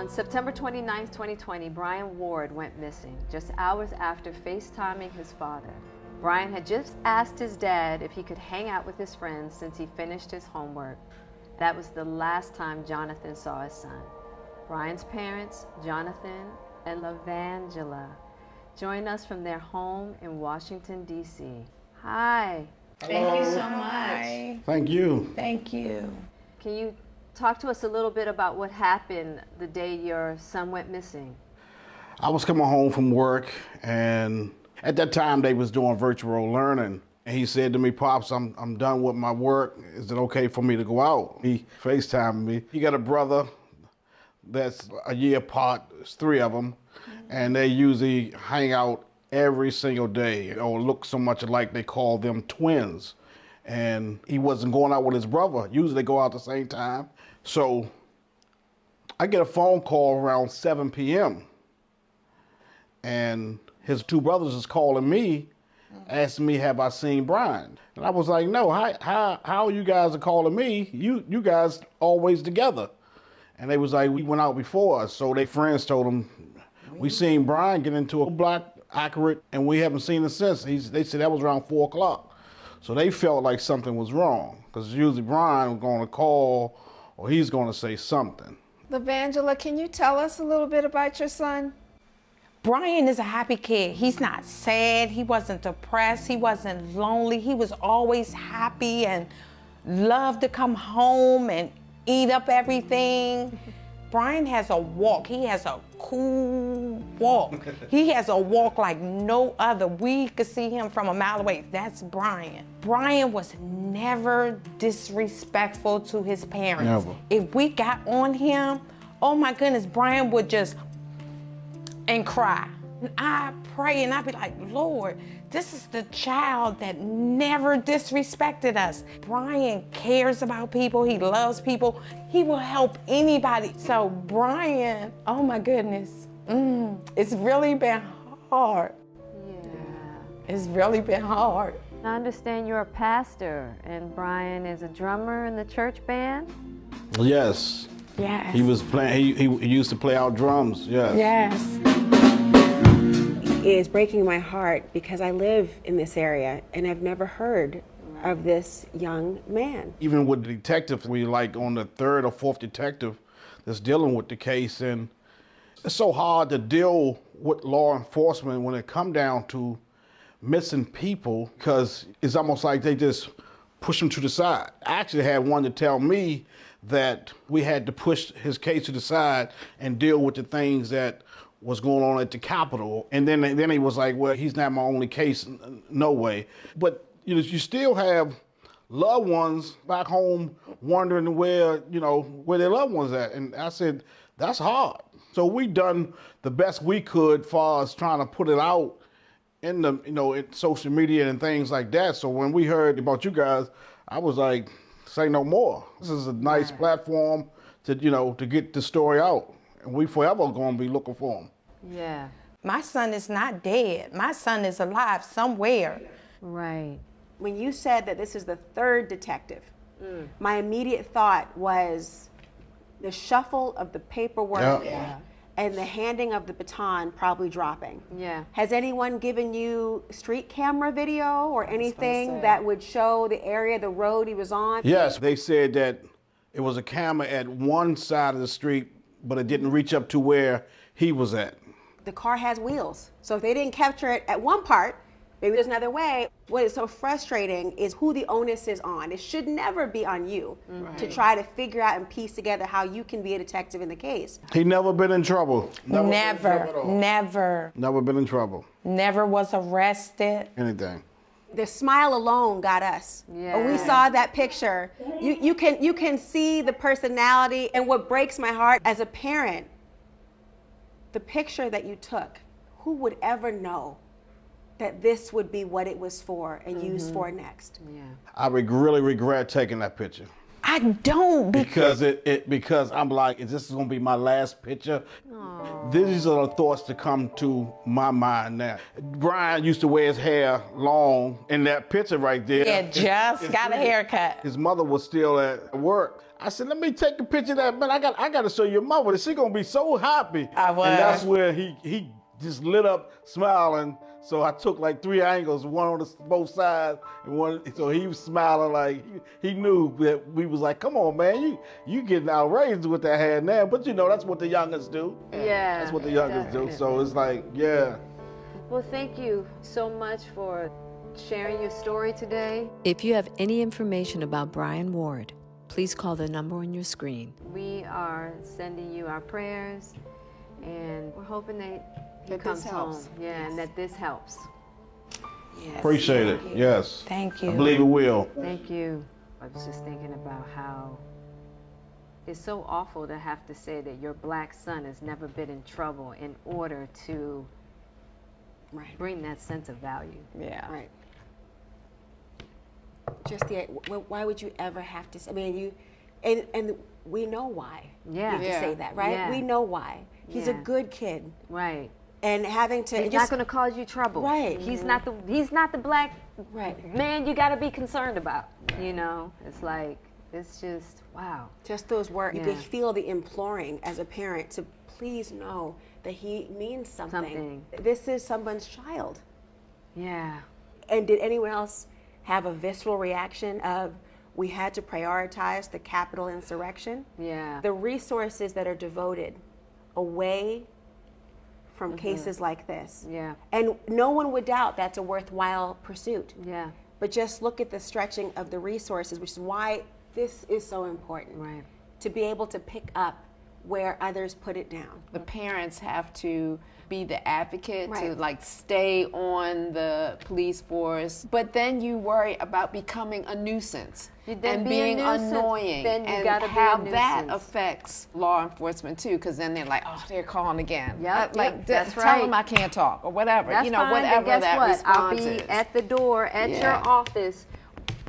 On September 29, 2020, Brian Ward went missing just hours after FaceTiming his father. Brian had just asked his dad if he could hang out with his friends since he finished his homework. That was the last time Jonathan saw his son. Brian's parents, Jonathan and Lavangela, join us from their home in Washington, D.C. Hi. Thank you so much. Thank you. Thank you. Can you talk to us a little bit about what happened the day your son went missing? I was coming home from work, and at that time they was doing virtual learning. And he said to me, "Pops, I'm done with my work. Is it okay for me to go out?" He FaceTimed me. He got a brother that's a year apart. There's 3 of them, and they usually hang out every single day, or look so much alike they call them twins. And he wasn't going out with his brother. Usually they go out at the same time. So I get a phone call around 7 p.m. and his 2 brothers is calling me, asking me, have I seen Brian? And I was like, no, how you guys are calling me? You guys always together. And they was like, we went out before us. So their friends told them, we seen Brian get into a block accurate, and we haven't seen him since. They said that was around 4 o'clock. So they felt like something was wrong, because usually Brian was going to call or he's going to say something. Lavangela, can you tell us a little bit about your son? Brian is a happy kid. He's not sad. He wasn't depressed. He wasn't lonely. He was always happy and loved to come home and eat up everything. Brian has a walk. He has a cool walk. He has a walk like no other. We could see him from a mile away. That's Brian. Brian was never disrespectful to his parents. Never. If we got on him, oh my goodness, Brian would just and cry. I pray and I be like, Lord, this is the child that never disrespected us. Brian cares about people. He loves people. He will help anybody. So Brian, oh my goodness, it's really been hard. Yeah. It's really been hard. I understand you're a pastor and Brian is a drummer in the church band? Yes. Yes. He was playing, he used to play out drums, yes. Yes. It is breaking my heart because I live in this area and I've never heard of this young man. Even with the detective, we like on the 3rd or 4th detective that's dealing with the case, and it's so hard to deal with law enforcement when it come down to missing people, because it's almost like they just push them to the side. I actually had one to tell me that we had to push his case to the side and deal with the things that was going on at the Capitol. And then he was like, well, he's not my only case, no way. But you know, you still have loved ones back home wondering where their loved ones at. And I said, that's hard. So we done the best we could far as trying to put it out in the, in social media and things like that. So when we heard about you guys, I was like, say no more. This is a nice platform to, to get the story out. And we forever gonna be looking for him. Yeah. My son is not dead. My son is alive somewhere. Right. When you said that this is the 3rd detective, my immediate thought was the shuffle of the paperwork and the handing of the baton probably dropping. Yeah. Has anyone given you street camera video or anything that would show the area, the road he was on? Yes, they said that it was a camera at one side of the street, but it didn't reach up to where he was at. The car has wheels. So if they didn't capture it at one part, maybe there's another way. What is so frustrating is who the onus is on. It should never be on you to try to figure out and piece together how you can be a detective in the case. He never been in trouble. Never. Never been in trouble. Never was arrested. Anything. The smile alone got us. Yeah. When we saw that picture, you can see the personality. And what breaks my heart as a parent, the picture that you took, who would ever know that this would be what it was for and used for next? Yeah. I really regret taking that picture. I I don't. Because because I'm like, is this going to be my last picture? These are the thoughts that come to my mind now. Brian used to wear his hair long in that picture right there. Yeah, just got a haircut. His mother was still at work. I said, let me take a picture of that, man. I got to show your mother. She's going to be so happy. I was. And that's where he just lit up smiling. So I took like 3 angles, one on both sides, and one. So he was smiling like he knew that we was like, come on, man, you getting outraged with that hair now. But you know, that's what the youngest do. Yeah. That's what the youngest do. So it's like, yeah. Well, thank you so much for sharing your story today. If you have any information about Brian Ward, please call the number on your screen. We are sending you our prayers, and we're hoping that he comes home. Yeah, and that this helps. Yes. Appreciate it. Yes. Thank you. I believe it will. Thank you. I was just thinking about how it's so awful to have to say that your black son has never been in trouble in order to bring that sense of value. Yeah. Right. Just why would you ever have to say, I mean, and we know why you have to say that, right? Yeah. We know why. He's a good kid. Right. And having to... He's not going to cause you trouble. Right. He's not the black man you got to be concerned about. You know, it's like, it's just, wow. Just those words. You can feel the imploring as a parent to please know that he means something. This is someone's child. Yeah. And did anyone else have a visceral reaction of, we had to prioritize the Capitol insurrection? Yeah. The resources that are devoted away from cases like this. Yeah. And no one would doubt that's a worthwhile pursuit. Yeah. But just look at the stretching of the resources, which is why this is so important. Right. To be able to pick up where others put it down. The parents have to be the advocate to Right. like stay on the police force, but then you worry about becoming a nuisance and being annoying, then you and gotta how be a that nuisance. affects law enforcement too, because then they're like, oh, they're calling again. Yep, like that's tell right. them I can't talk or whatever. That's you know, fine, whatever then guess that what? I'll response be is. at the door at your office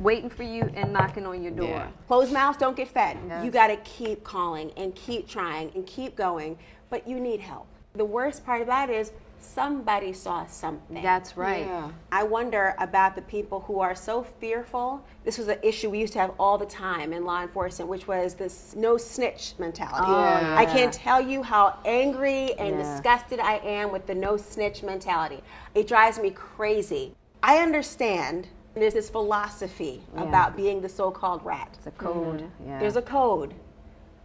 waiting for you and knocking on your door. Yeah. Closed mouths don't get fed. Yes. You got to keep calling and keep trying and keep going, but you need help. The worst part about it is somebody saw something. That's right. Yeah. I wonder about the people who are so fearful. This was an issue we used to have all the time in law enforcement, which was this no snitch mentality. Yeah. I can't tell you how angry and disgusted I am with the no snitch mentality. It drives me crazy. I understand there's this philosophy about being the so-called rat. It's a code. Yeah. There's a code,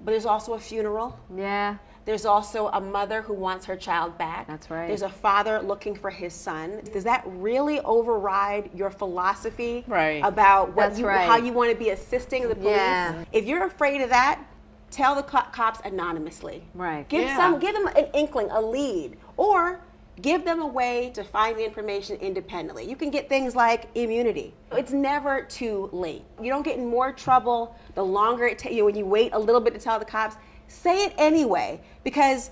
but there's also a funeral. Yeah. There's also a mother who wants her child back. That's right. There's a father looking for his son. Does that really override your philosophy about what how you want to be assisting the police? Yeah. If you're afraid of that, tell the cops anonymously. Right. Give them an inkling, a lead, or give them a way to find the information independently. You can get things like immunity. It's never too late. You don't get in more trouble the longer it takes you when you wait a little bit to tell the cops. Say it anyway, because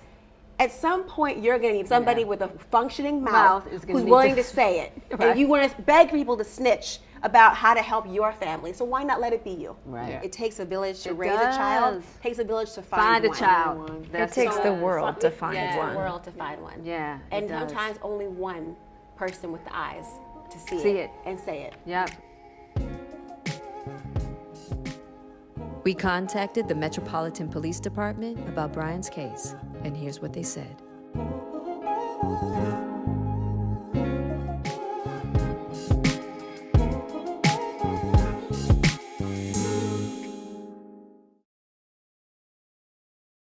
at some point you're going to need somebody with a functioning mouth is who's willing to say it. Right. And you want to beg people to snitch about how to help your family. So why not let it be you? Right. Yeah. It takes a village to It raise a child. does. It takes a village to find a one. child. It takes the world to find Yes, one. the world to find one. Yeah. And it does. sometimes only one person with the eyes to see it and say it. Yep. We contacted the Metropolitan Police Department about Brian's case, and here's what they said.